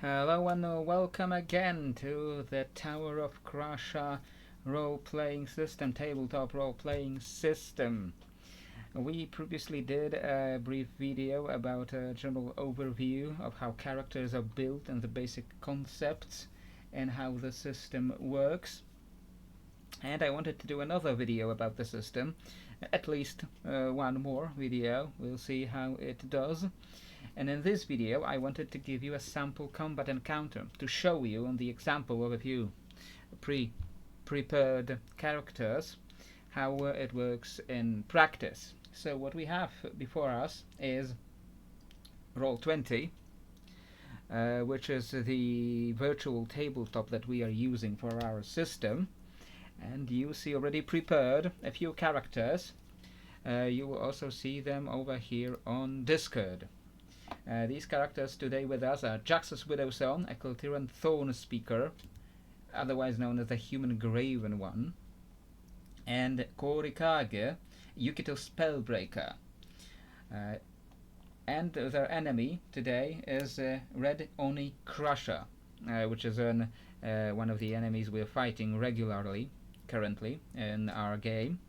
Hello and welcome again to the Tower of Crusher role-playing system, tabletop role-playing system. We previously did a brief video about a general overview of how characters are built and the basic concepts and how the system works. And I wanted to do another video about the system, at least one more video. We'll see how it does. And in this video I wanted to give you a sample combat encounter to show you on the example of a few prepared characters how it works in practice. So what we have before us is Roll20, which is the virtual tabletop that we are using for our system, and you see already prepared a few characters. You will also see them over here on Discord. These characters today with us are Jaxus Widowson, a Kultiran Thorn Speaker, otherwise known as the Human Graven One, and Korikage, Yukito Spellbreaker. And their enemy today is Red Oni Crusher, which is one of the enemies we're fighting regularly currently in our game.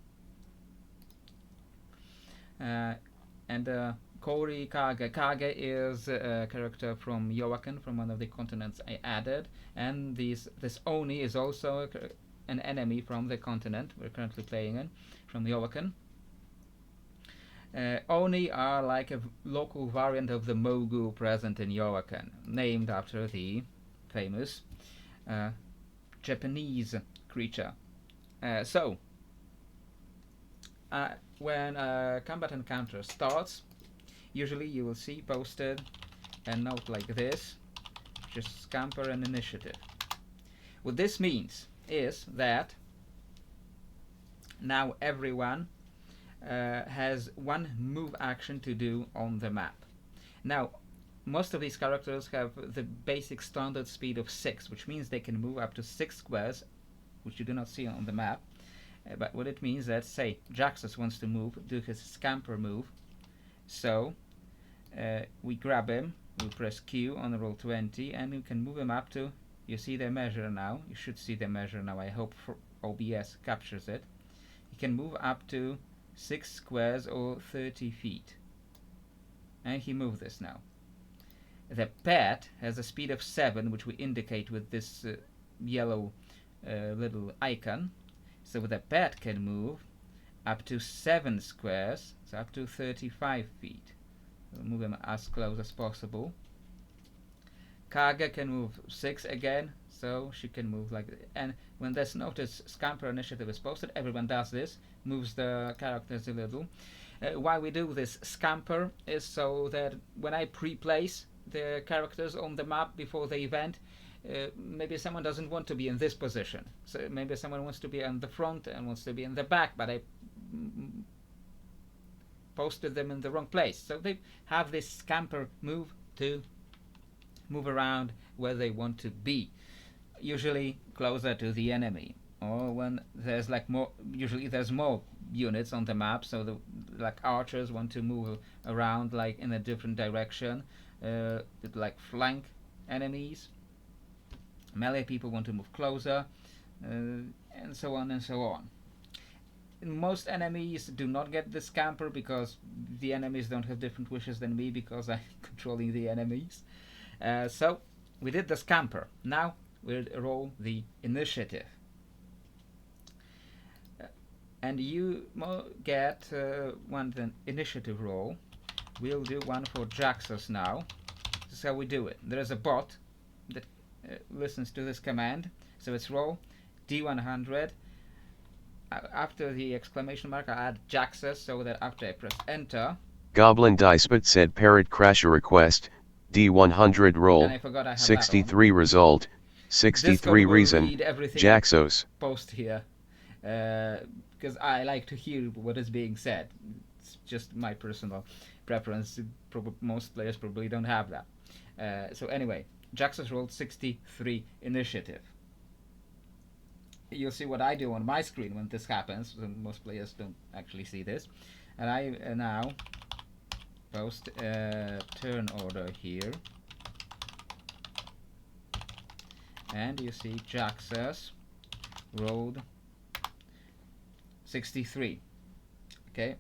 Korikage. Kage is a character from Yowakan, from one of the continents I added, and this Oni is also an enemy from the continent we're currently playing in, from Yowakan. Oni are like a local variant of the Mogu present in Yowakan, named after the famous Japanese creature. When a combat encounter starts, usually you will see posted a note like this, just scamper and initiative. What this means is that now everyone has one move action to do on the map. Now, most of these characters have the basic standard speed of 6, which means they can move up to 6 squares, which you do not see on the map. But what it means that, say, Jaxus wants to do his scamper move, so we grab him, we press Q on the Roll20, and we can move him up to, you see the measure now, you should see the measure now, I hope OBS captures it. He can move up to 6 squares or 30 feet. And he moved this now. The pet has a speed of 7, which we indicate with this yellow little icon. So the pet can move up to 7 squares, so up to 35 feet. We'll move him as close as possible. Kage can move 6 again, so she can move like that. And when this notice scamper initiative is posted, everyone does this, moves the characters a little. Why we do this scamper is so that when I pre-place the characters on the map before the event, maybe someone doesn't want to be in this position. So maybe someone wants to be on the front and wants to be in the back, but I posted them in the wrong place. So they have this scamper move to move around where they want to be, usually closer to the enemy, or when there's like more, usually there's more units on the map, so the like archers want to move around like in a different direction, like flank enemies. Melee people want to move closer, and so on and so on. Most enemies do not get the scamper because the enemies don't have different wishes than me, because I'm controlling the enemies. So we did the scamper. Now we'll roll the initiative. And you get one initiative roll. We'll do one for Jaxus now. This is how we do it. There is a bot that listens to this command. So it's roll D100. After the exclamation mark, I add Jaxus, so that after I press enter, Goblin Dicebot said Parrot Crasher request, D100 roll, 63 result, 63 reason, Jaxos. Post here, because I like to hear what is being said. It's just my personal preference. Most players probably don't have that. So anyway, Jaxus rolled 63 initiative. You'll see what I do on my screen when this happens. Most players don't actually see this. And I now post turn order here. And you see Jaxus rolled 63. Okay.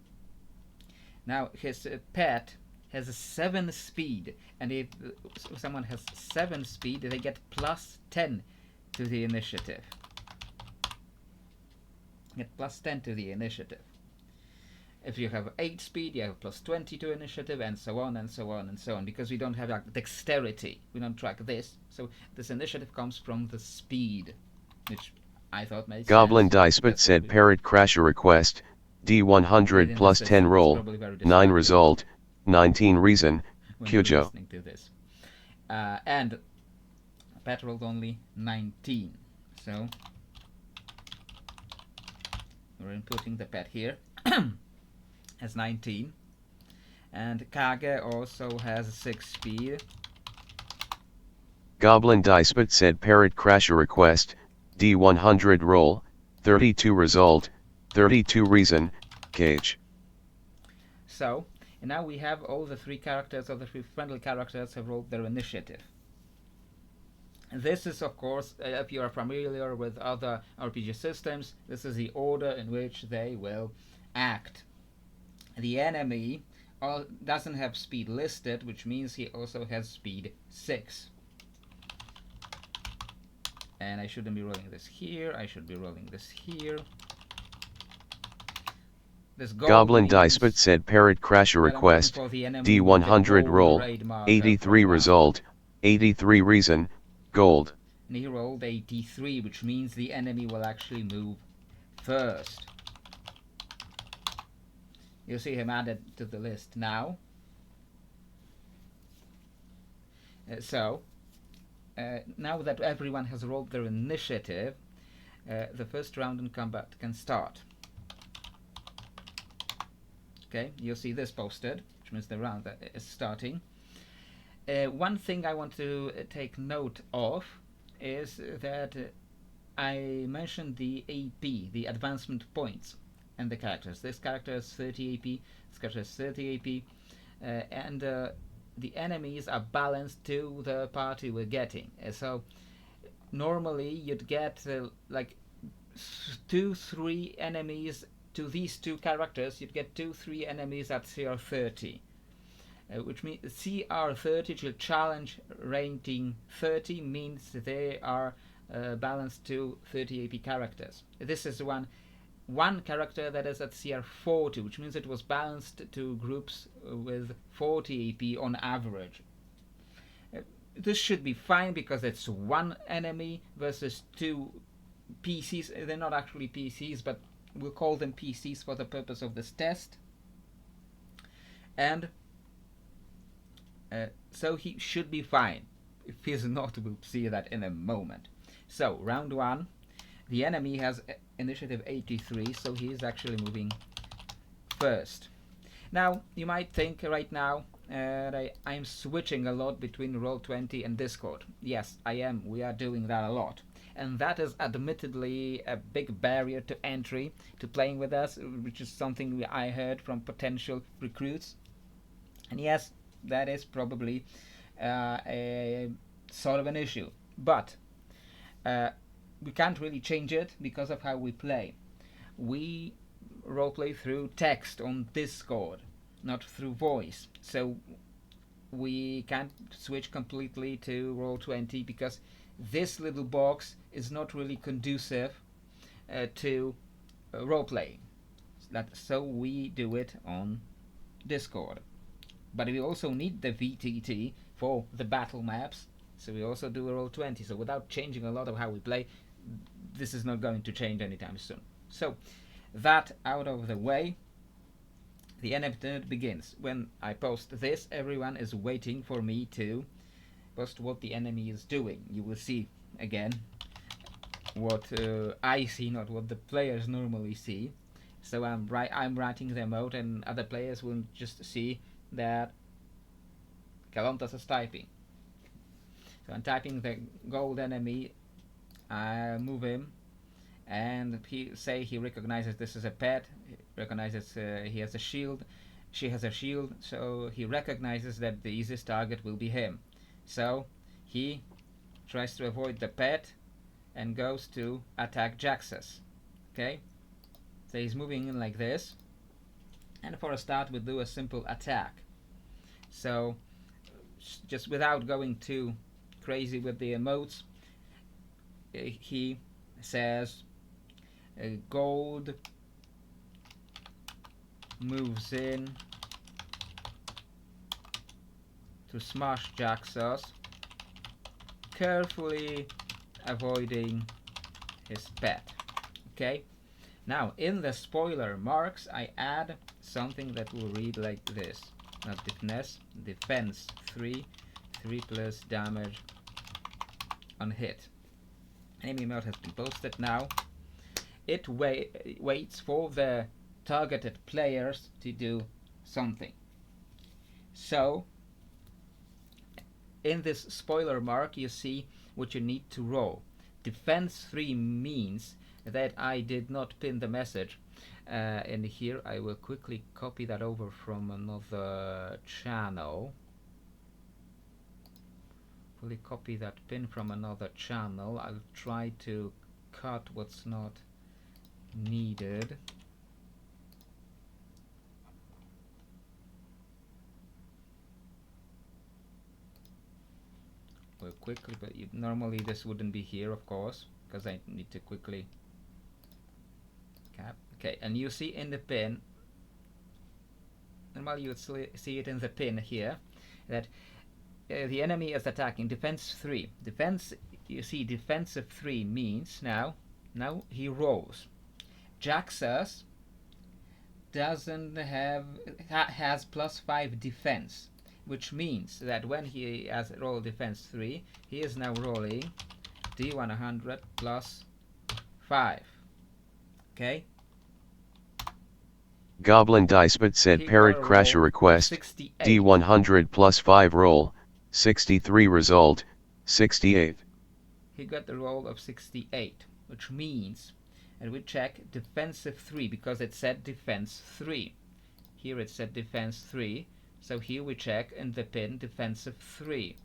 Now his pet has a 7 speed, and if someone has 7 speed, they get plus 10 to the initiative. Get plus 10 to the initiative. If you have 8 speed, you have plus 20 to initiative, and so on and so on and so on. Because we don't have like dexterity, we don't track this. So this initiative comes from the speed, which I thought made Goblin sense. Diceput said Parrot Crasher request, D100 plus 10 roll, 9 result, 19 reason, Cujo. Listening to this. And Pet rolled only 19. So we're inputting the Pet here. Has 19. And Kage also has 6 speed. Goblin Diceput said Parrot Crasher request, D100 roll, 32 result, 32 reason, Cage. So, and now we have all the 3 characters, or the 3 friendly characters have rolled their initiative. This is, of course, if you are familiar with other RPG systems, this is the order in which they will act. The enemy doesn't have speed listed, which means he also has speed 6. And I shouldn't be rolling this here, I should be rolling this here. This Goblin Diceput said Parrot Crasher request, D100 roll, 83 result, 83 reason, gold. And he rolled 83, which means the enemy will actually move first. You'll see him added to the list now. Now that everyone has rolled their initiative, the first round in combat can start. Okay, you'll see this posted, which means the round is starting. One thing I want to take note of is that I mentioned the AP, the advancement points, and the characters. This character has 30 AP, this character has 30 AP, and the enemies are balanced to the party we're getting. So normally you'd get like 2-3 enemies to these 2 characters. You'd get 2-3 enemies at CR 30, which means CR 30 to challenge rating 30 means they are balanced to 30 AP characters. This is one character that is at CR 40, which means it was balanced to groups with 40 AP on average. This should be fine because it's 1 enemy versus 2 PCs. They're not actually PCs, but we'll call them PCs for the purpose of this test. And so he should be fine. If he's not, we'll see that in a moment. So, round 1. The enemy has initiative 83, so he is actually moving first. Now, you might think right now that I'm switching a lot between Roll20 and Discord. Yes, I am. We are doing that a lot. And that is admittedly a big barrier to entry, to playing with us, which is something I heard from potential recruits. And yes, that is probably a sort of an issue. But we can't really change it because of how we play. We roleplay through text on Discord, not through voice. So we can't switch completely to Roll20 because this little box is not really conducive to roleplaying. So we do it on Discord. But we also need the VTT for the battle maps, so we also do a Roll20. So without changing a lot of how we play, this is not going to change anytime soon. So that out of the way, the NFT begins. When I post this, everyone is waiting for me to post what the enemy is doing. You will see again what I see, not what the players normally see. So I'm writing them out, and other players will just see that Kalontas is typing. So I'm typing the gold enemy. I move him, and he recognizes this is a pet. He recognizes he has a shield. She has a shield, so he recognizes that the easiest target will be him. So he tries to avoid the pet and goes to attack Jaxus. Okay, so he's moving in like this, and for a start we'll do a simple attack. So just without going too crazy with the emotes, he says gold moves in to smash Jaxus, carefully avoiding his pet. Okay, now in the spoiler marks I add something that will read like this. Not defense 3 plus damage on hit. Enemy mode has been posted now. It waits for the targeted players to do something. So in this spoiler mark you see what you need to roll. Defense 3 means that I did not pin the message, and here I will quickly copy that over from another channel. Fully copy that pin from another channel. I'll try to cut what's not needed. Well, quickly, but normally this wouldn't be here, of course, because I need to quickly cap. Okay, and you see in the pin, normally you would see it in the pin here, that the enemy is attacking defense 3. You see defensive 3 means now he rolls. Jaxus doesn't have has +5 defense, which means that when he has rolled defense 3, he is now rolling D100 +5. Okay. Goblin Dicebot said Parrot Crasher request, D100 +5 roll, 63 result, 68. He got the roll of 68, which means, and we check defensive 3 because it said defense 3. Here it said defense 3, so here we check in the pin defensive 3.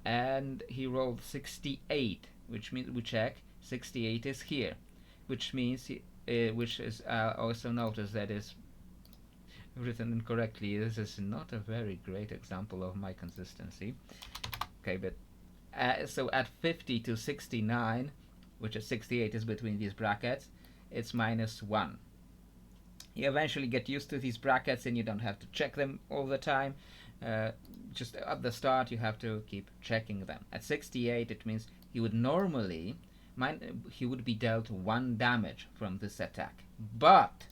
And he rolled 68, which means we check 68 is here, which means which is also notice that is written incorrectly. This is not a very great example of my consistency. Okay, but so at 50 to 69, which is 68 is between these brackets, it's -1. You eventually get used to these brackets and you don't have to check them all the time. Just at the start you have to keep checking them. At 68 it means he would normally he would be dealt 1 damage from this attack, but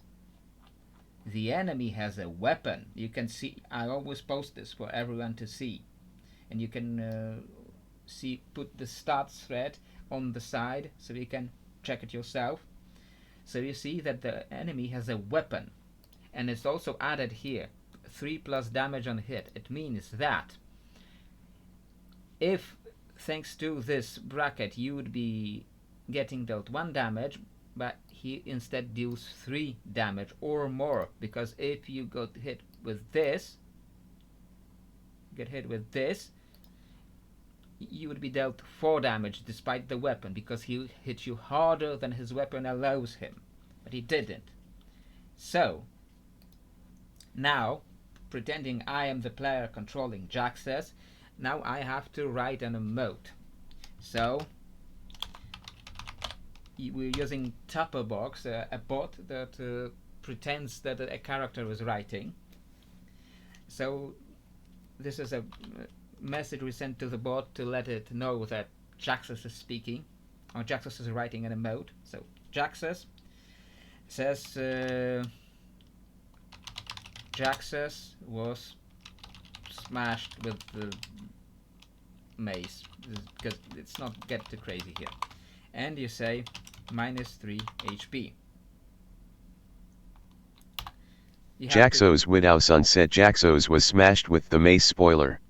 the enemy has a weapon. You can see, I always post this for everyone to see, and you can put the stats thread on the side so you can check it yourself. So you see that the enemy has a weapon, and it's also added here 3 plus damage on hit. It means that if thanks to this bracket you would be getting dealt 1 damage, but he instead deals 3 damage or more, because if you get hit with this, you would be dealt 4 damage despite the weapon, because he hit you harder than his weapon allows him, but he didn't. So now, pretending I am the player controlling Jaxus, now I have to write an emote. So we're using Tupperbox, a bot that pretends that a character is writing. So this is a message we send to the bot to let it know that Jaxus is speaking, or Jaxus is writing an emote. So Jaxus says Jaxus was smashed with the mace, because it's not get too crazy here. And you say -3 HP. Jaxos Widowson said Jaxos was smashed with the mace spoiler.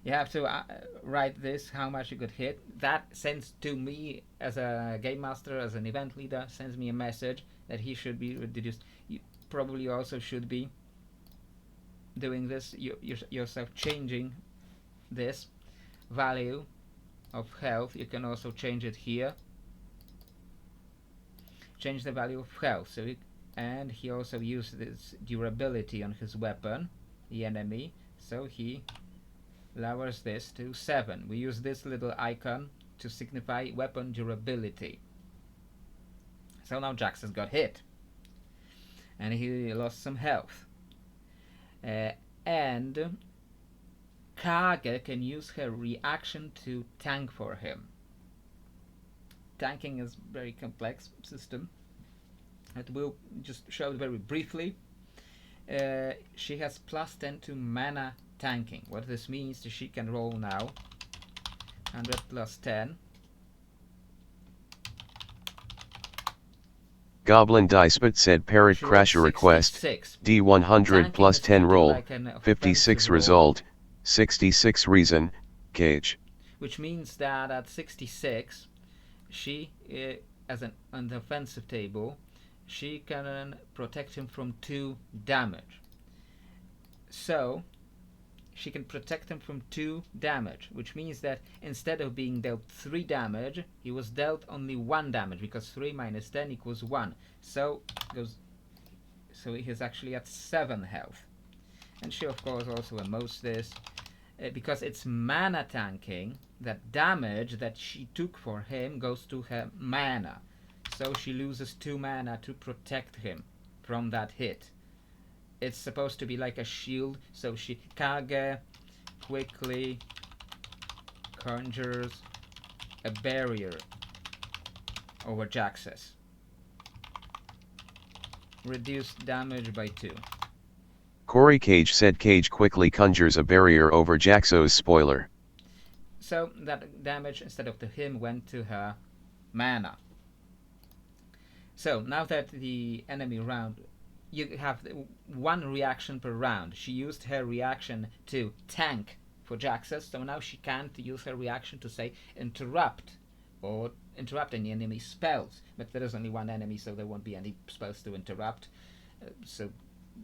You have to write this, how much you could hit. That sends to me as a game master, as an event leader, sends me a message that he should be reduced. You probably also should be doing this yourself, changing this value of health. You can also change it here. Change the value of health. And he also used this durability on his weapon, the enemy. So he lowers this to 7. We use this little icon to signify weapon durability. So now Jax has got hit. And he lost some health. And Kage can use her reaction to tank for him. Tanking is a very complex system. It will just show it very briefly. She has plus 10 to mana tanking. What this means is she can roll now 100 plus 10. Goblin Dicebot said Parrot Crasher request, D100 plus 10 roll, like 56 result, 66 reason, Cage. Which means that at 66, she, as on the offensive table, she can protect him from 2 damage. So, she can protect him from 2 damage, which means that instead of being dealt 3 damage, he was dealt only 1 damage, because 3 minus 10 equals 1. So he is actually at 7 health. And she of course also emotes this, because it's mana tanking, that damage that she took for him goes to her mana. So she loses 2 mana to protect him from that hit. It's supposed to be like a shield, so Kage quickly conjures a barrier over Jax's. Reduced damage by 2. Corey Cage said Cage quickly conjures a barrier over Jaxo's spoiler. So that damage instead of to him went to her mana. So now that the enemy round, you have 1 reaction per round. She used her reaction to tank for Jax's, so now she can't use her reaction to say interrupt or interrupt any enemy spells. But there is only 1 enemy, so there won't be any spells to interrupt. So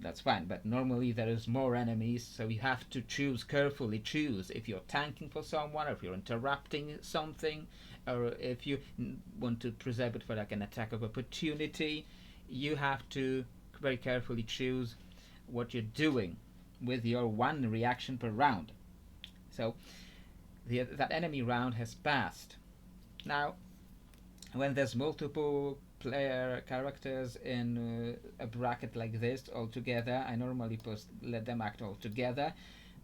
that's fine. But normally there is more enemies, so you have to carefully choose if you're tanking for someone, or if you're interrupting something, or if you want to preserve it for like an attack of opportunity. You have to very carefully choose what you're doing with your 1 reaction per round. So that enemy round has passed. Now, when there's multiple player characters in a bracket like this all together, I normally let them act all together,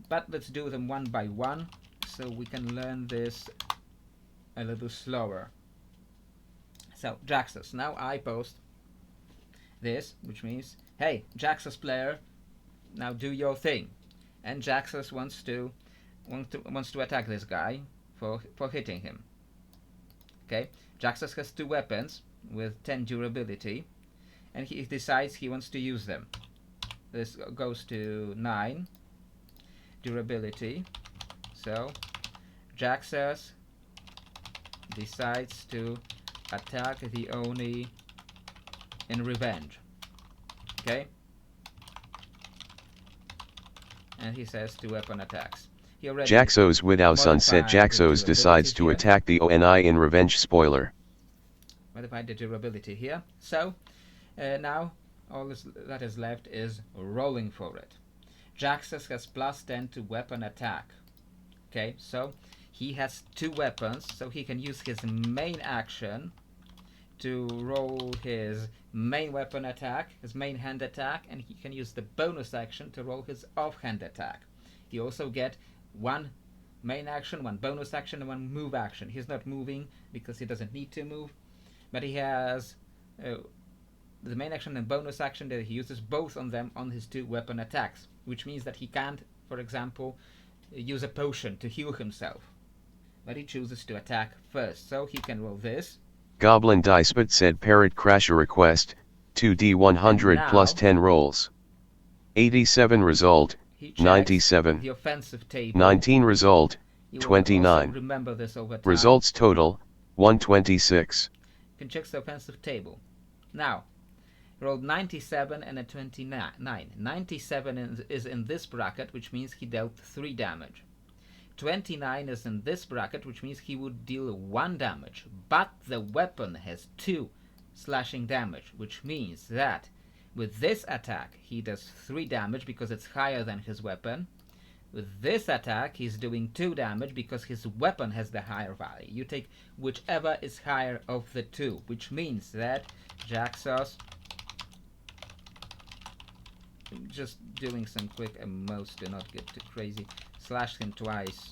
but let's do them one by one so we can learn this a little slower. So Jaxus, now I post this, which means, hey, Jaxus player, now do your thing. And Jaxus wants to attack this guy for hitting him. Okay, Jaxus has 2 weapons with 10 durability, and he decides he wants to use them. This goes to 9 durability. So Jaxus decides to attack the Oni in revenge. Okay? And he says 2 weapon attacks. Jaxos Widowson said Jaxos decides to attack the Oni in revenge spoiler. Modify the durability here. So now all that is left is rolling for it. Jaxus has plus 10 to weapon attack. Okay, so he has 2 weapons, so he can use his main action to roll his main weapon attack, his main hand attack, and he can use the bonus action to roll his offhand attack. He also get 1 main action, 1 bonus action, and 1 move action. He's not moving because he doesn't need to move, but he has the main action and bonus action that he uses both on them on his 2 weapon attacks, which means that he can't, for example, use a potion to heal himself, but he chooses to attack first, so he can roll this. Goblin Dicebot said Parrot Crasher request, 2D100 plus 10 rolls. 87 result, 97. The offensive table. 19 result, 29. Remember this over time. Results total, 126. You can check the offensive table. Now, he rolled 97 and a 29. 97 is in this bracket, which means he dealt 3 damage. 29 is in this bracket, which means he would deal 1 damage, but the weapon has 2 slashing damage, which means that with this attack he does 3 damage because it's higher than his weapon. With this attack he's doing 2 damage because his weapon has the higher value. You take whichever is higher of the two, which means that Jaxos, just doing some quick emotes to not get too crazy, slashed him twice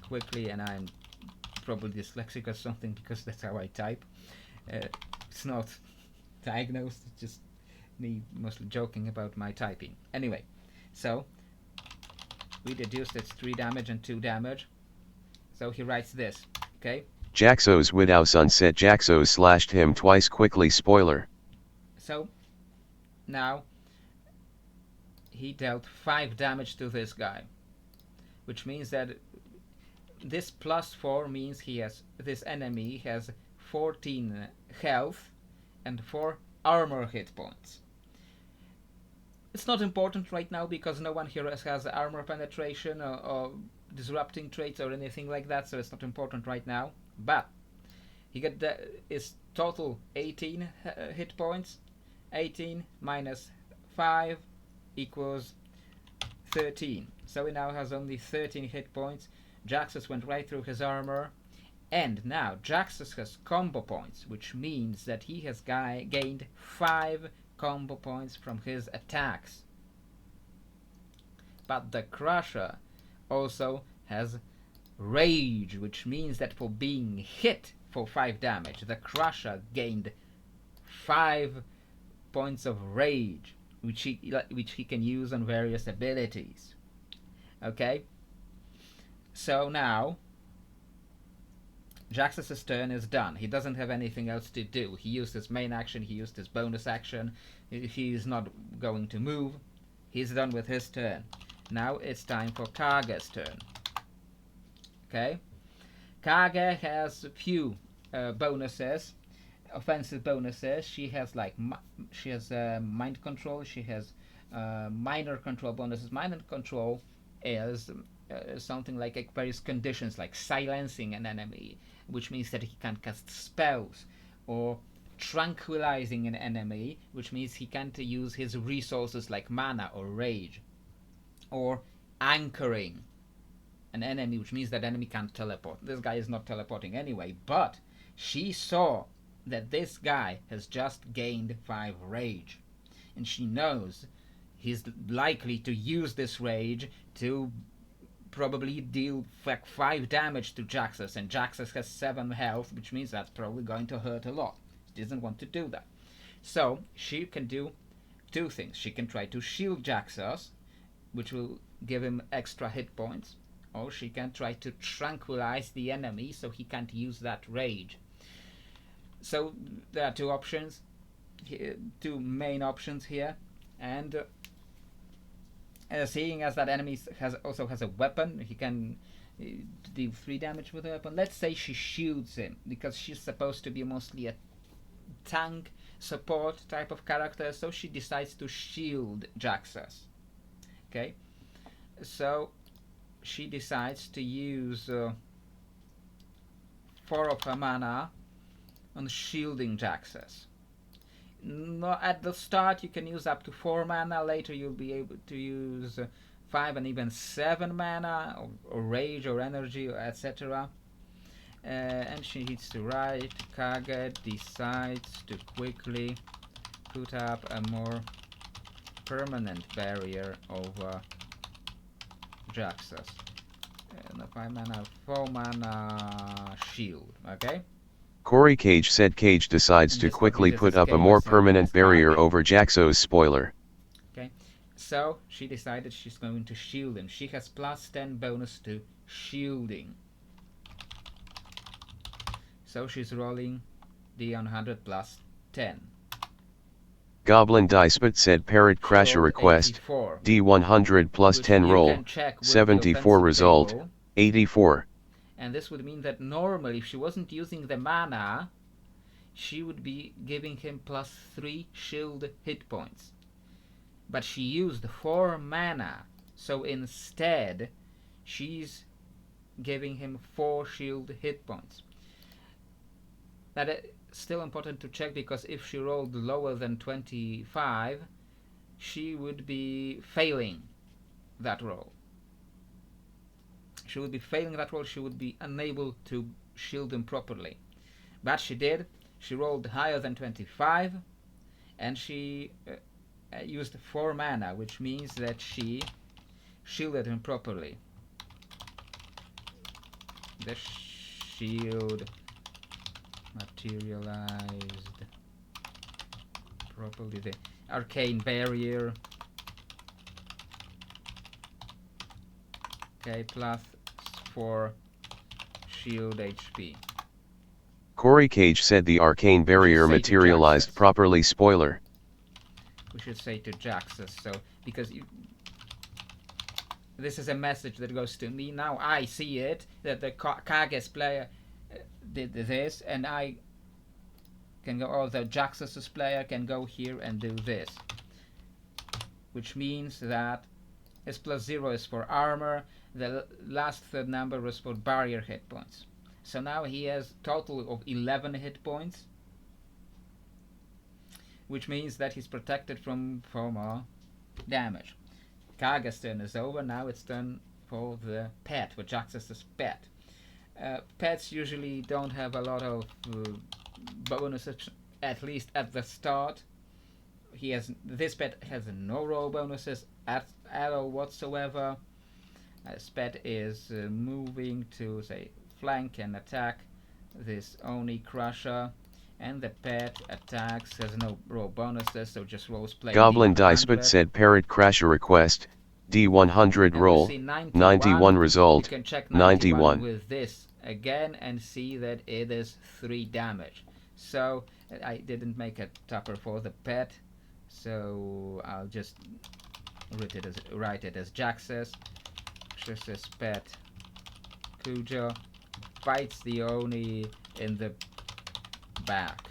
quickly, and I'm probably dyslexic or something because that's how I type. It's not diagnosed, it's just me mostly joking about my typing. Anyway, so we deduced it's 3 damage and 2 damage. So he writes this, okay? Jaxos without sunset. Jaxos slashed him twice quickly. Spoiler. So now he dealt 5 damage to this guy, which means that this +4 means this enemy has 14 health and 4 armor hit points. It's not important right now because no one here has armor penetration or disrupting traits or anything like that, so it's not important right now. But he got his total 18 hit points. 18 minus 5 equals 13. So he now has only 13 hit points. Jaxos went right through his armor. And now Jaxos has combo points, which means that he has gained 5 combo points from his attacks. But the Crusher also has Rage, which means that for being hit for 5 damage, the Crusher gained 5 points of Rage, which he can use on various abilities. Okay? So now Jaxos' turn is done. He doesn't have anything else to do. He used his main action, he used his bonus action. He's not going to move. He's done with his turn. Now it's time for Kage's turn. Okay? Kage has a few bonuses, offensive bonuses. She has mind control. She has minor control bonuses. Minor control is something like various conditions, like silencing an enemy, which means that he can't cast spells, or tranquilizing an enemy, which means he can't use his resources like mana or rage, or anchoring an enemy, which means that enemy can't teleport. This guy is not teleporting anyway, but she saw that this guy has just gained 5 rage, and she knows he's likely to use this rage to probably deal like 5 damage to Jaxos, and Jaxos has 7 health, which means that's probably going to hurt a lot. She doesn't want to do that. So she can do 2 things. She can try to shield Jaxos, which will give him extra hit points, or she can try to tranquilize the enemy so he can't use that rage. So there are 2 options, 2 main options here, and seeing as that enemy also has a weapon, he can deal 3 damage with a weapon. Let's say she shields him, because she's supposed to be mostly a tank support type of character, so she decides to shield Jaxos. Okay, so she decides to use 4 of her mana on shielding Jaxos. No, at the start you can use up to 4 mana, later you'll be able to use 5 and even 7 mana, or rage or energy, or etc. And she needs to write, Kage decides to quickly put up a more permanent barrier over Jaxos. 5 mana, 4 mana shield, okay? Corey Cage said Cage decides to quickly put up a more permanent barrier over Jaxos. Spoiler. Okay, so she decided she's going to shield him. She has +10 bonus to shielding. So she's rolling D100 +10. Goblin Diceput said Parrot Crasher request, D100 +10 roll, 74 result, 84. And this would mean that normally, if she wasn't using the mana, she would be giving him +3 shield hit points. But she used 4 mana, so instead, she's giving him 4 shield hit points. That is still important to check, because if she rolled lower than 25, she would be failing that roll. She would be failing that roll, she would be unable to shield him properly. But she did. She rolled higher than 25, and she used 4 mana, which means that she shielded him properly. The shield materialized properly. The arcane barrier. Okay, plus 4 shield HP. Corey Cage said the arcane barrier materialized properly. Spoiler. We should say to Jaxus, so because this is a message that goes to me. Now I see it, that the Kages player did this, and I can go, oh, the Jaxus's player can go here and do this. Which means that his +0 is for armor, the last third number is for barrier hit points. So now he has total of 11 hit points, which means that he's protected from more damage. Kaga's turn is over. Now it's turn for the pet, for Jaxus's pet. Pets usually don't have a lot of bonuses, at least at the start. This pet has no roll bonuses at all whatsoever. This pet is moving to, say, flank and attack this Oni Crusher, and the pet attacks, has no roll bonuses, so just rolls play. Goblin Dicebot said Parrot Crasher request, D100 roll, 91 result, you can check 91 with this again and see that it is 3 damage. So I didn't make a topper for the pet, so I'll just write it as Jaxus. Just as pet Kujo bites the Oni in the back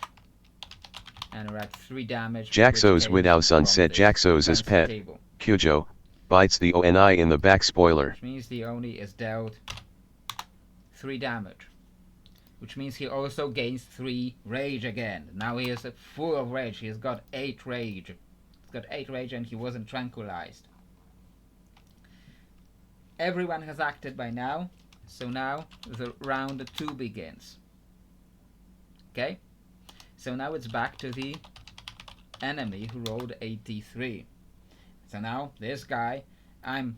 and write 3 damage. Jaxos Widowson said Jaxos as pet Kujo bites the Oni in the back. Spoiler. Which means the Oni is dealt 3 damage. Which means he also gains 3 rage again. Now he is full of rage. He has got 8 rage. He's got 8 rage and he wasn't tranquilized. Everyone has acted by now, so now the round 2 begins. Okay? So now it's back to the enemy who rolled 83. So now this guy, I'm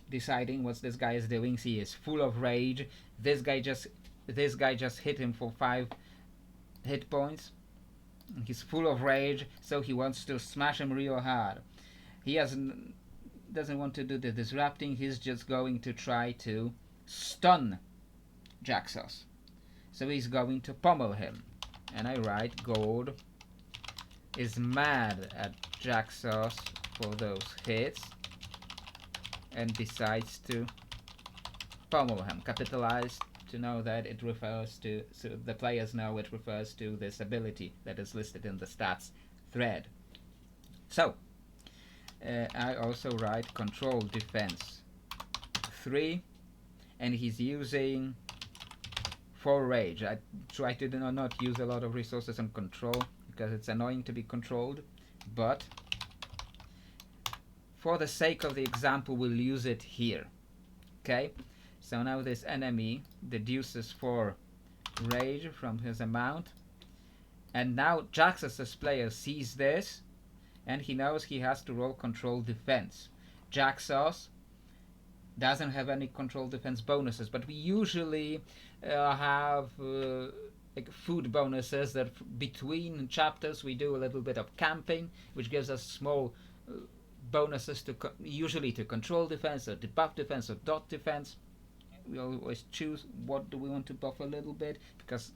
deciding what this guy is doing. He is full of rage. This guy just hit him for 5 hit points. He's full of rage, so he wants to smash him real hard. He doesn't want to do the disrupting. He's just going to try to stun Jaxos. So he's going to pummel him. And I write Gold is mad at Jaxos for those hits and decides to pummel him. Capitalized to know that it refers to, so the players know it refers to this ability that is listed in the stats thread. So I also write Control Defense 3, and he's using 4 rage. I try to not use a lot of resources on control because it's annoying to be controlled, but for the sake of the example we'll use it here. Okay, so now this enemy deduces 4 rage from his amount, and now Jaxus's player sees this and he knows he has to roll Control Defense. Jaxos doesn't have any Control Defense bonuses, but we usually have like food bonuses that between chapters we do a little bit of camping, which gives us small bonuses to usually to Control Defense or debuff defense or dot defense. We always choose what do we want to buff a little bit, because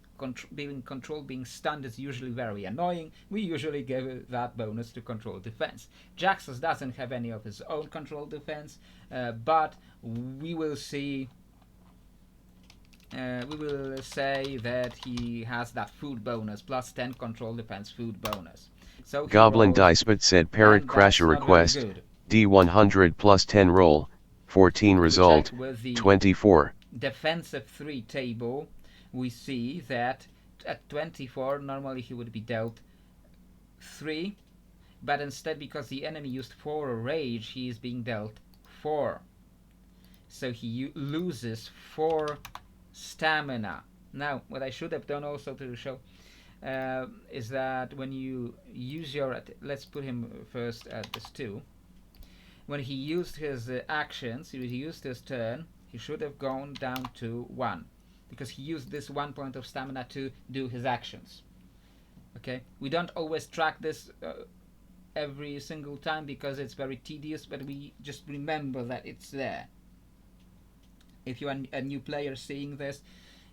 being controlled, being stunned is usually very annoying. We usually give that bonus to Control Defense. Jaxus doesn't have any of his own Control Defense, but we will see. We will say that he has that food bonus, plus 10 Control Defense food bonus. So Goblin Dicebot said Parrot Crasher request, D100 plus 10 roll, 14 result, 24. defensive 3 table, we see that at 24 normally he would be dealt 3, but instead, because the enemy used 4 rage, he is being dealt 4. So he loses 4 stamina. Now, what I should have done also to show is that when you use your, let's put him first at this 2. When he used his actions, he used his turn, he should have gone down to 1, because he used this 1 point of stamina to do his actions. Okay, we don't always track this every single time because it's very tedious, but we just remember that it's there. If you are a new player seeing this,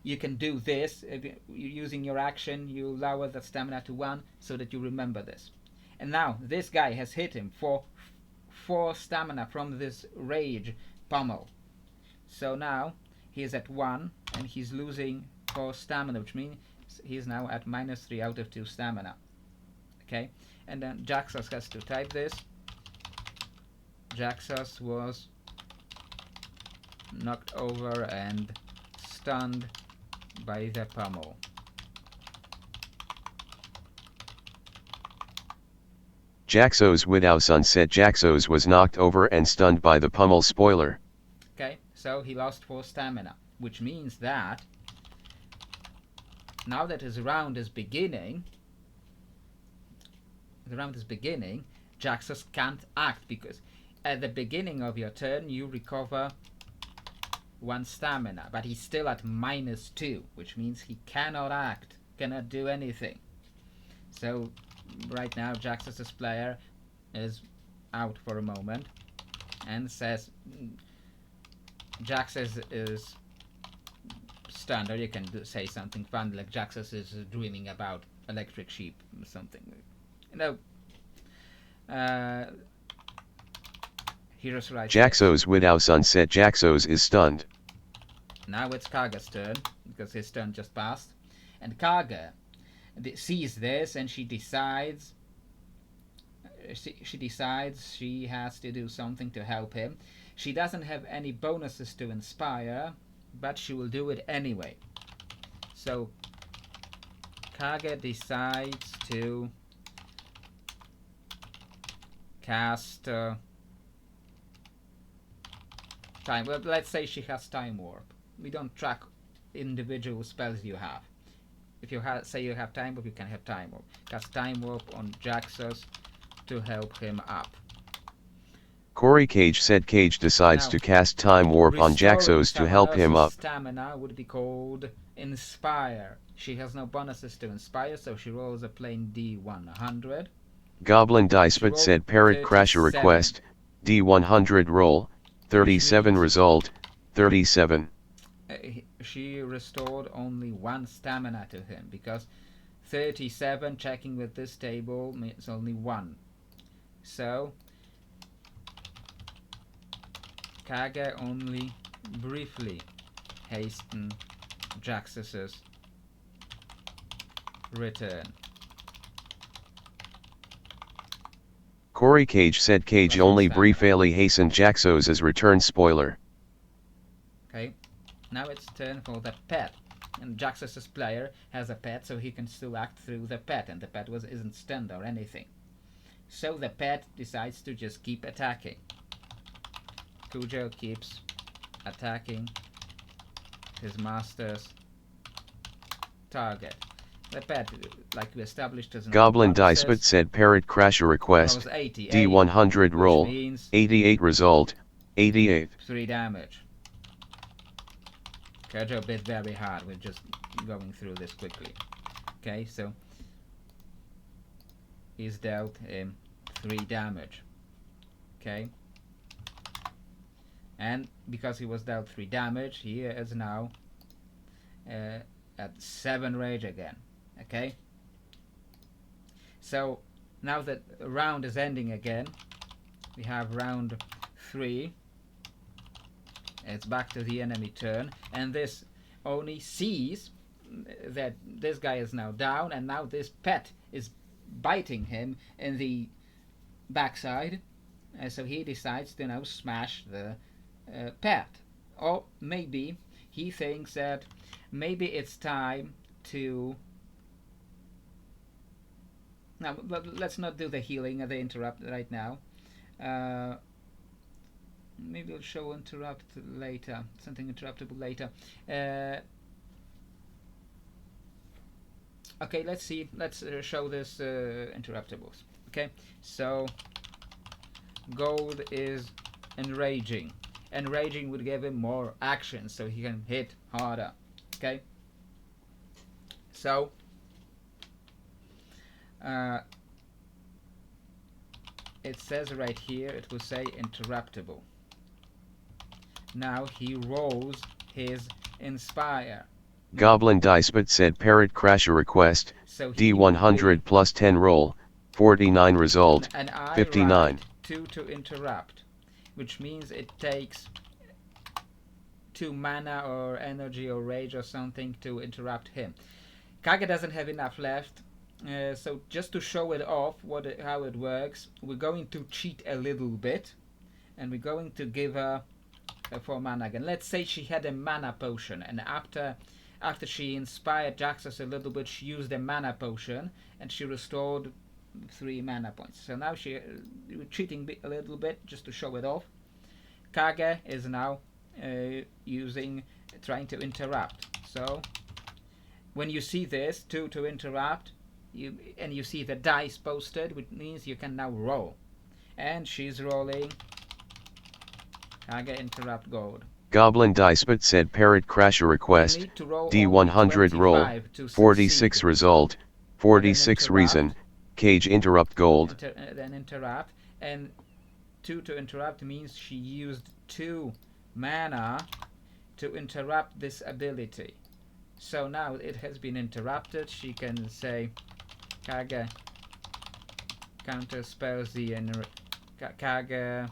you can do this. If you're using your action, you lower the stamina to 1 so that you remember this. And now this guy has hit him for 4 stamina from this rage pummel. So now he is at 1 and he's losing 4 stamina, which means he's now at -3 out of 2 stamina. Okay, and then Jaxos has to type this. Jaxos was knocked over and stunned by the pummel. Jaxos Widowson said Jaxos was knocked over and stunned by the pummel. Spoiler. Okay, so he lost 4 stamina, which means that now that his round is beginning, Jaxos can't act, because at the beginning of your turn you recover 1 stamina, but he's still at -2, which means he cannot act, cannot do anything. So right now Jaxos's player is out for a moment and says Jaxos is stunned, or you can say something fun like Jaxos is dreaming about electric sheep or something. Heroes right. Jaxos Widowson said Jaxos is stunned. Now it's Kaga's turn, because his turn just passed. And Kaga sees this and she decides she has to do something to help him. She doesn't have any bonuses to inspire, but she will do it anyway. So Kaga decides to cast time. Well, let's say she has time warp. We don't track individual spells you have. If you say you have time warp, you can have time warp. Cast time warp on Jaxos to help him up. Corey Cage said Cage decides to cast time warp on Jaxos to help him up. Stamina would be called Inspire. She has no bonuses to Inspire, so she rolls a plain D100. Goblin Dicebot said Parrot Crasher request, D100 roll, 37 result, 37. She restored only 1 stamina to him, because 37 checking with this table means only 1. So Kaga only briefly hastened Jaxos's return. Corey Cage said Cage only briefly hastened Jaxos's return. Spoiler. Okay, now it's turn for the pet, and Jaxos's player has a pet, so he can still act through the pet, and the pet isn't stunned or anything. So the pet decides to just keep attacking. Cujo keeps attacking his master's target. The pet, like we established, as Goblin Dicebot said Parrot Crasher request, D100 roll, 88 result, 88. 3 damage. Cujo bit very hard. We're just going through this quickly. Okay, so he's dealt 3 damage. Okay. And because he was dealt 3 damage, he is now at 7 rage again. Okay? So now that the round is ending again, we have round 3. It's back to the enemy turn, and this Oni sees that this guy is now down, and now this pet is biting him in the backside, and so he decides to now smash the pet. Or maybe he thinks that maybe it's time to... Now, let's not do the healing and the interrupt right now. Maybe we'll show interrupt later, something interruptible later. Okay, let's see. Let's show this interruptibles. Okay, so gold is enraging. Enraging would give him more action, so he can hit harder. Okay, so it says right here, it will say interruptible. Now he rolls his inspire. Goblin Dicebot said Parrot Crasher request, so D100 plus 10 roll, 49 result, and I 59. 2 to interrupt, which means it takes 2 mana or energy or rage or something to interrupt him. Kage doesn't have enough left, so just to show it off how it works, we're going to cheat a little bit, and we're going to give her 4 mana again. Let's say she had a mana potion, and after she inspired Jaxos a little bit, she used a mana potion, and she restored 3 mana points. So now we're cheating a little bit just to show it off. Kage is now trying to interrupt. So when you see this 2 to interrupt, and you see the dice posted, which means you can now roll. And she's rolling. Kage interrupt gold. Goblin Dicebot said Parrot Crasher request, D100 roll, 46 result, 46 reason, Cage interrupt gold. Then interrupt, and 2 to interrupt means she used 2 mana to interrupt this ability. So now it has been interrupted. She can say Kage counterspells the Kage.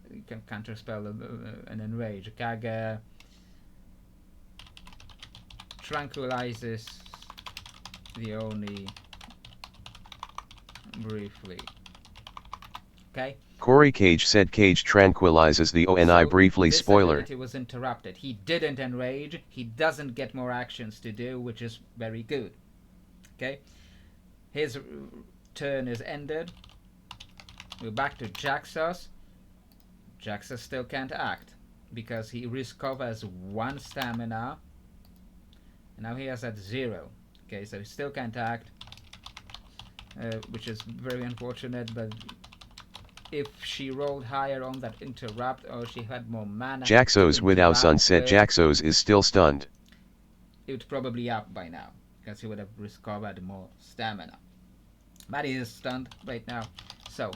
You can counterspell an enrage. Kage tranquilizes the Oni briefly. Okay. Corey Cage said Cage tranquilizes the Oni briefly. Spoiler. It was interrupted. He didn't enrage. He doesn't get more actions to do, which is very good. Okay. His turn is ended. We're back to Jaxos. Jaxos still can't act because he recovers 1 stamina. And now he has at 0. Okay, so he still can't act, which is very unfortunate. But if she rolled higher on that interrupt, or she had more mana, Jaxos without sun said Jaxos is still stunned. It would probably up by now because he would have recovered more stamina. But he is stunned right now. So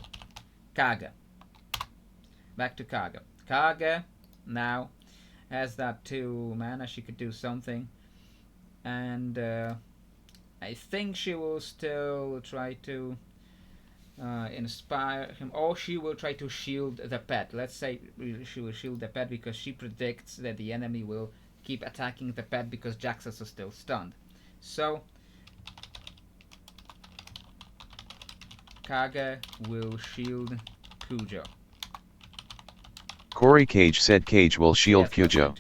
Kage. Back to Kage. Kage now has that 2 mana. She could do something. And I think she will still try to inspire him. Or she will try to shield the pet. Let's say she will shield the pet because she predicts that the enemy will keep attacking the pet because Jaxos is still stunned. So Kage will shield Kujo. Corey Cage said Cage will shield Kujo.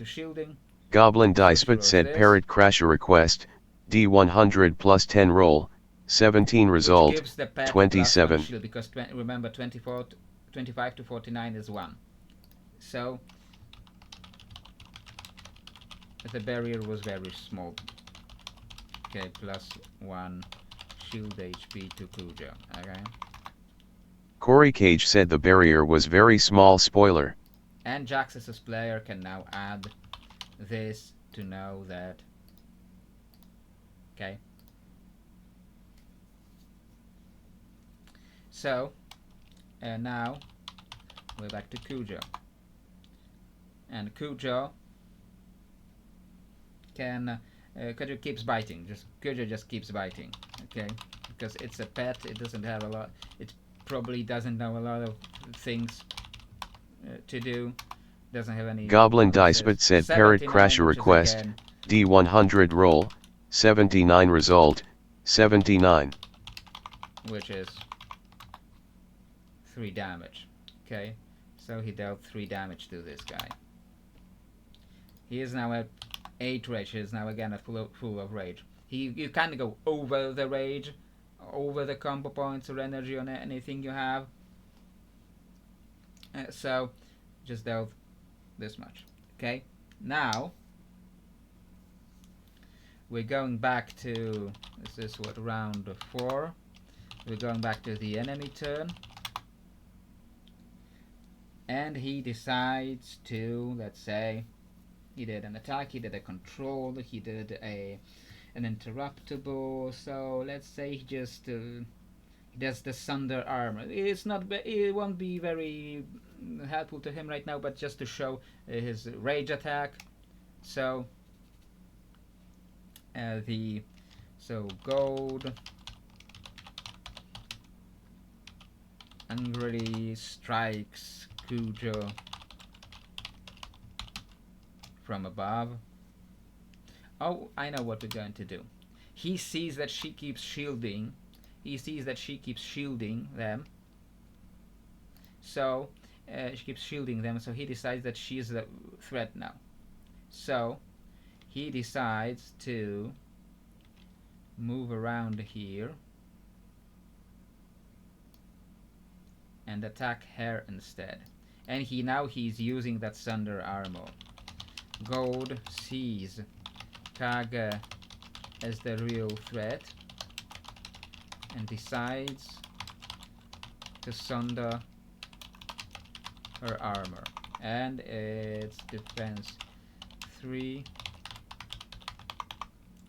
Goblin Dicebot said Parrot Crasher request, D100 plus 10 roll, 17 result, 27. Shield because remember 25 to 49 is 1. So the barrier was very small. Okay, plus 1 shield HP to Kujo. Okay. Corey Cage said the barrier was very small. Spoiler. And Jaxos' player can now add this to know that. Okay. So, now we're back to Kujo. And Kujo can. Kujo keeps biting. Kujo just keeps biting. Okay. Because it's a pet, it doesn't have a lot. It probably doesn't know a lot of things to do. Doesn't have any. Goblin Dicebot said Parrot Crasher request, D100 roll, 79 result, 79. Which is 3 damage. Okay, so he dealt 3 damage to this guy. He is now at 8 rage. He is now again at full of rage. You kind of go over the rage, over the combo points or energy on anything you have. So just dealt this much. Okay, now we're going back to, this is what, round 4. We're going back to the enemy turn. And he decides to, let's say, he did an attack, he did a control, he did an interruptible. So let's say he just does the Sunder Armor. It won't be very helpful to him right now, but just to show his rage attack. So gold angrily strikes Cujo from above. Oh, I know what we're going to do. He sees that she keeps shielding. He sees that she keeps shielding them. So she keeps shielding them. So he decides that she is the threat now. So he decides to move around here and attack her instead. And he's using that Sunder Armor. Gold sees Kage as the real threat and decides to sunder her armor. And it's defense 3,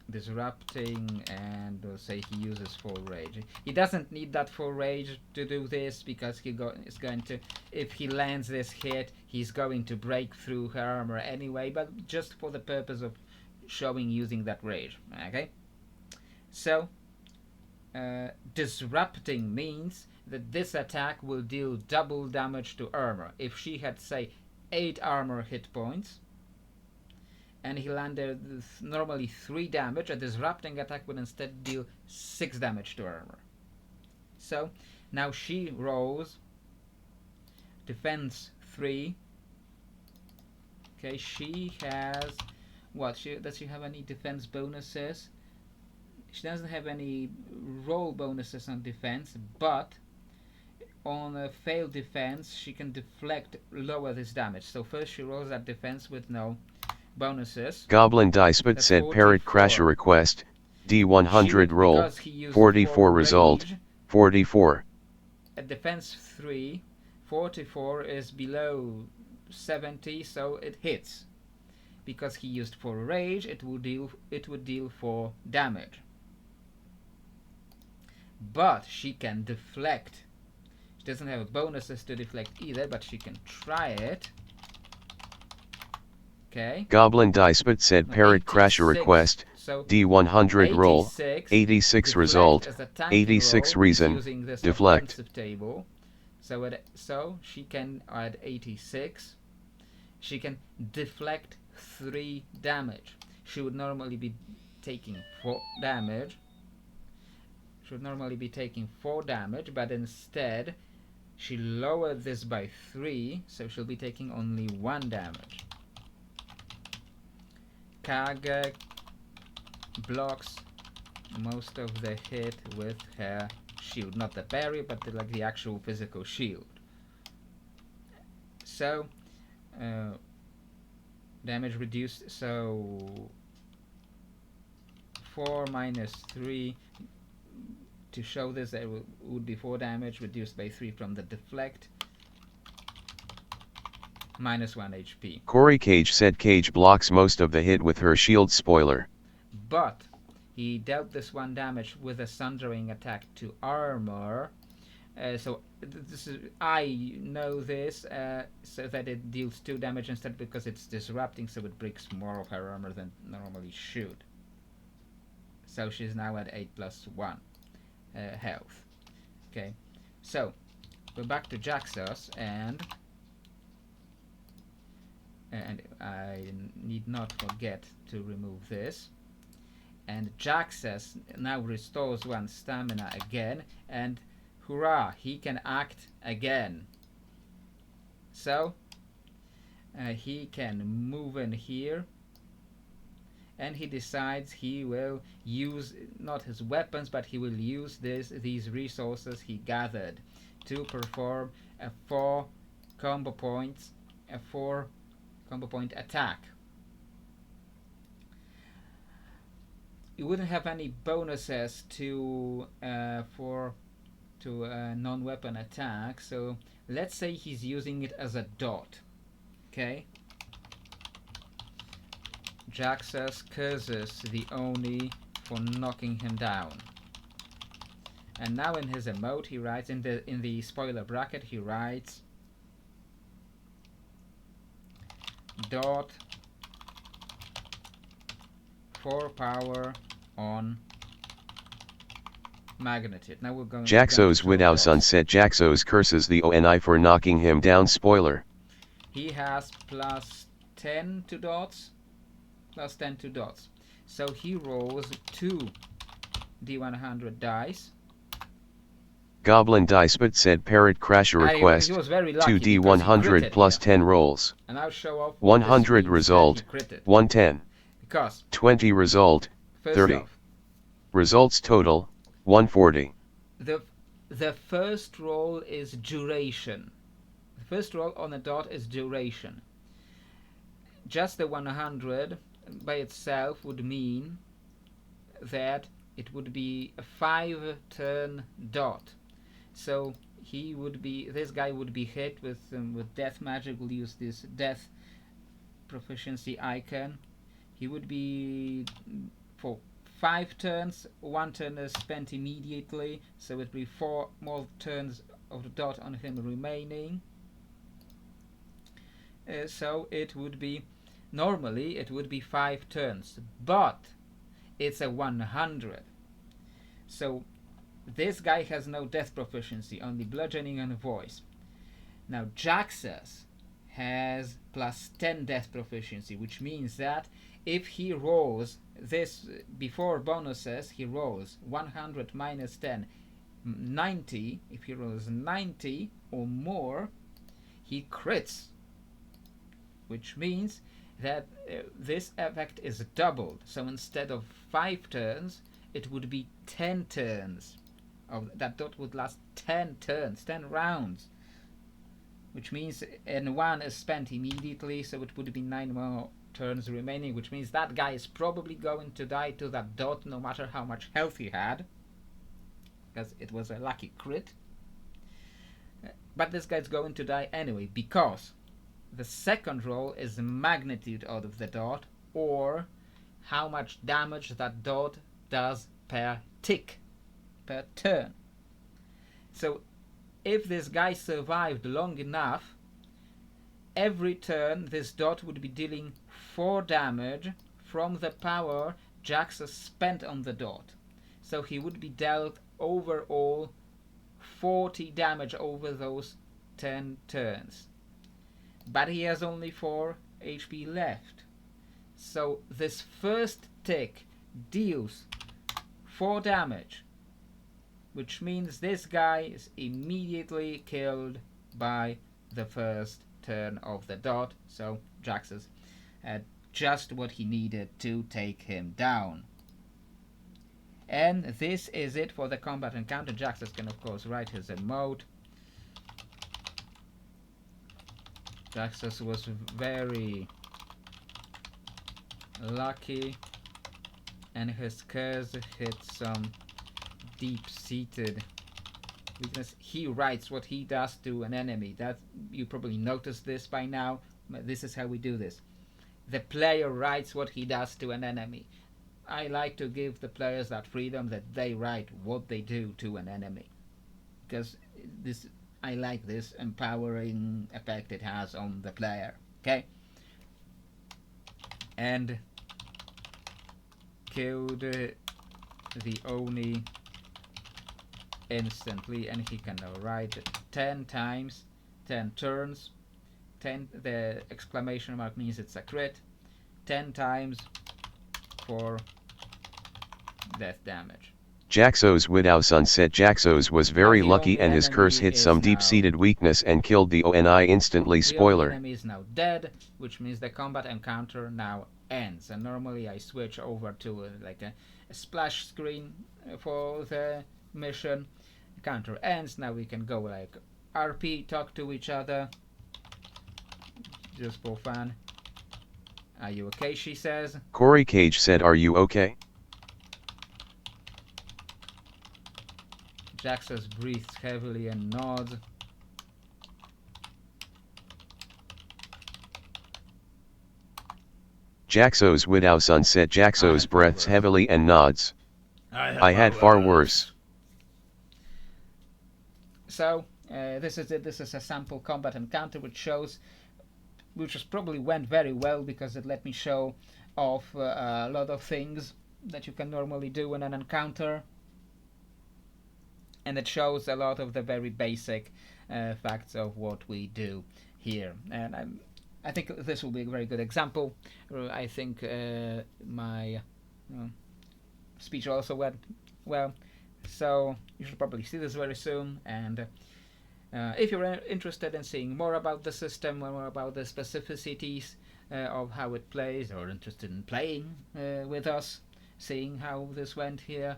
disrupting, and we'll say he uses full rage. He doesn't need that full rage to do this because is going to, if he lands this hit, he's going to break through her armor anyway, but just for the purpose of showing using that rage. Okay, so disrupting means that this attack will deal double damage to armor. If she had, say, 8 armor hit points and he landed normally 3 damage, a disrupting attack would instead deal 6 damage to armor. So now she rolls defense 3. Okay, she has what? Does she have any defense bonuses? She doesn't have any roll bonuses on defense, but on a failed defense she can deflect, lower this damage. So first she rolls that defense with no bonuses. Goblin Diceput said Parrot Crasher request, D100 roll, 44 result, 44. At defense 3, 44 is below 70, so it hits. Because he used 4 rage, it would deal 4 damage. But she can deflect. She doesn't have bonuses to deflect either, but she can try it. Okay. Goblin Diceput said Parrot Crasher request, so D100 roll, 86 result, 86 reason, deflect. Table. So she can add 86. She can deflect 3 damage. She would normally be taking 4 damage. But instead she lowered this by 3, so she'll be taking only 1 damage. Kage blocks most of the hit with her shield, not the barrier, but the actual physical shield. So damage reduced, so 4 minus 3. To show this, it would be 4 damage reduced by 3 from the deflect. Minus 1 HP. Corey Cage said Cage blocks most of the hit with her shield spoiler. But he dealt this 1 damage with a sundering attack to armor. So I know this, so that it deals 2 damage instead, because it's disrupting, so it breaks more of her armor than normally should. So she's now at 8 plus 1 health. Okay, so we're back to Jaxos, and I need not forget to remove this. And Jaxos now restores 1 stamina again, and hurrah, he can act again. So he can move in here and he decides he will use not his weapons, but he will use these resources he gathered to perform a 4 combo point attack. You wouldn't have any bonuses to non-weapon attack, so let's say he's using it as a dot. Okay, Jaxus curses the Oni for knocking him down, and now in his emote he writes in the spoiler bracket, he writes dot 4 power on Magnetit. Now we're going. Jaxos without sunset. Jaxos curses the Oni for knocking him down. Spoiler. He has plus 10 to dots. Plus 10 to dots. So he rolls 2 D100 dice. Goblin Dice but said Parrot Crasher request. He was very lucky 2 D100 plus 10 rolls. And I'll show off 100 result. 110. Because 20 result. 30. Results total 140. The first roll is duration. The first roll on a dot is duration. Just the 100 by itself would mean that it would be a 5-turn dot. So this guy would be hit with death magic. We'll use this death proficiency icon. He would be for 5 turns. 1 turn is spent immediately, so it would be 4 more turns of the dot on him remaining. So it would be, normally it would be 5 turns, but it's a 100. So this guy has no death proficiency, only bludgeoning and voice. Now Jaxus has plus 10 death proficiency, which means that if he rolls this before bonuses, he rolls 100 minus 10, 90. If he rolls 90 or more, he crits, which means that this effect is doubled. So instead of 5 turns, it would be 10 turns. That dot would last 10 turns, 10 rounds, which means N1 is spent immediately, so it would be 9 more turns remaining, which means that guy is probably going to die to that dot no matter how much health he had, because it was a lucky crit. But this guy's going to die anyway, because the second roll is the magnitude out of the dot, or how much damage that dot does per tick, per turn. So if this guy survived long enough, every turn this dot would be dealing 4 damage from the power Jaxus spent on the dot. So he would be dealt overall 40 damage over those 10 turns. But he has only 4 HP left. So this first tick deals 4 damage, which means this guy is immediately killed by the first turn of the dot. So Jaxus had just what he needed to take him down. And this is it for the combat encounter. Jaxus can of course write his emote. Jaxus was very lucky, and his curse hit some deep-seated weakness. He writes what he does to an enemy. That you probably noticed this by now. This is how we do this. The player writes what he does to an enemy. I like to give the players that freedom that they write what they do to an enemy, because I like this empowering effect it has on the player. Okay, and killed the Oni instantly, and he can now write it 10 times, 10 turns. 10, the exclamation mark means it's a crit. 10 times for death damage. Jaxos without sunset. Jaxos was very lucky and his curse hit some deep-seated weakness and killed the Oni instantly. Spoiler. The enemy is now dead, which means the combat encounter now ends, and normally I switch over to like a splash screen for the mission. Encounter ends. Now we can go like RP, talk to each other, just for fun. Are you okay? She says. Corey Cage said, "Are you okay?" Jaxos breathes heavily and nods. Jaxos Widowson said Jaxos breathes heavily and nods. I had far worse. So this is it. This is a sample combat encounter which probably went very well because it let me show off a lot of things that you can normally do in an encounter, and it shows a lot of the very basic facts of what we do here. And I think this will be a very good example. I think my speech also went well, so you should probably see this very soon. And if you're interested in seeing more about the system, more about the specificities of how it plays, or interested in playing with us, seeing how this went here,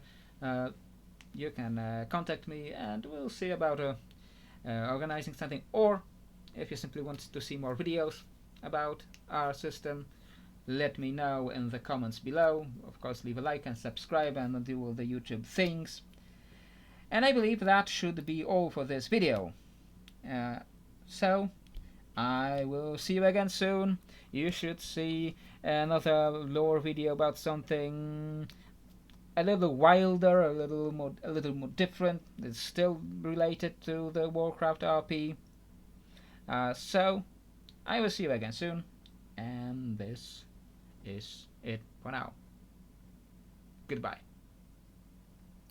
you can contact me and we'll see about organizing something. Or if you simply want to see more videos about our system, let me know in the comments below. Of course, leave a like and subscribe and do all the YouTube things. And I believe that should be all for this video. So I will see you again soon. You should see another lore video about something a little wilder, a little more different. It's still related to the Warcraft RP. So I will see you again soon, and this is it for now. Goodbye.